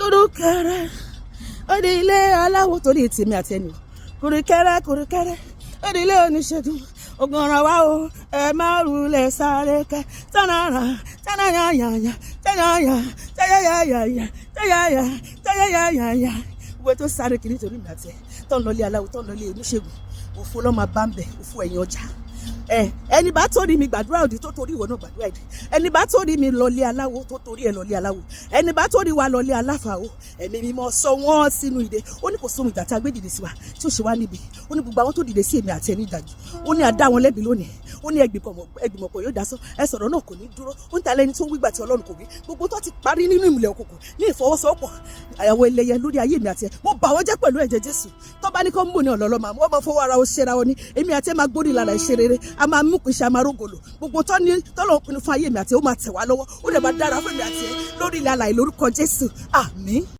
kúrúkẹrẹ ó di ilé aláwo torí tèmi àti ẹni kúrúkẹrẹ ó di ilé oníṣègùn ogun ọ̀ràn wa o ẹ má rúlẹ̀ sáré kẹ tánàrà tánàyàyàyà tẹ́yàyàyà gbogbo tó sáré kiri torí mi àti ẹ tó ń lọlé aláwo tó ń lọlé oníṣègùn òfo lọ́mọ bá ń bẹ̀ òfo ẹ̀yìn ọjà ẹni bá torí mi gbàdúrà òdì tó torí ìwọ náà gbàdúrà ìdí ẹni bá torí mi lọlé aláwo tó torí ẹ lọlé aláwo ẹni bá torí wa lọlé aláfàwọ ẹ̀mí mímọ́ sọ wọ́n sínú ìdè ó ní kò sóhun ìjà tí a gbé dìde sí wa tí ó ṣe wá níbi ó ní gbogbo àwọn tó dìde sí èmi àti ẹni ìdájú ó ní adá wọn lẹ́bi lónìí ó ní ẹgbìmọ̀pọ̀ yóò dasọ ẹ sọ̀rọ̀ náà kò ní dúró ó ń ta lẹ́ni tó ń wígbà tí Ọlọ́run kò wí gbogbo tó ti parí nínú ìmùlẹ̀ òkùnkùn ní ìfọwọ́sowọ́pọ̀ àyàwó ẹlẹ́yẹ lórí ayé mi àti ẹ mo bà wọ́n jẹ́ pẹ̀lú ẹ̀jẹ̀ Jésù tó bá ní kó mú ní ọ̀lọ́lọ́mọ àwọn ọmọ fọwọ́ ara ó ṣera wọn ni èmi àti ẹ máa gbórí ìlànà ìṣerere a máa mú kìí ṣe amárógolo gbogbo tọ́lọ̀ pinnu fún ayé mi àti ẹ ó máa tẹ̀ wá lọ́wọ́ ó lè máa dára fún mi àti ẹ lórí ilẹ̀ alààyè lórúkọ Jésù àmín.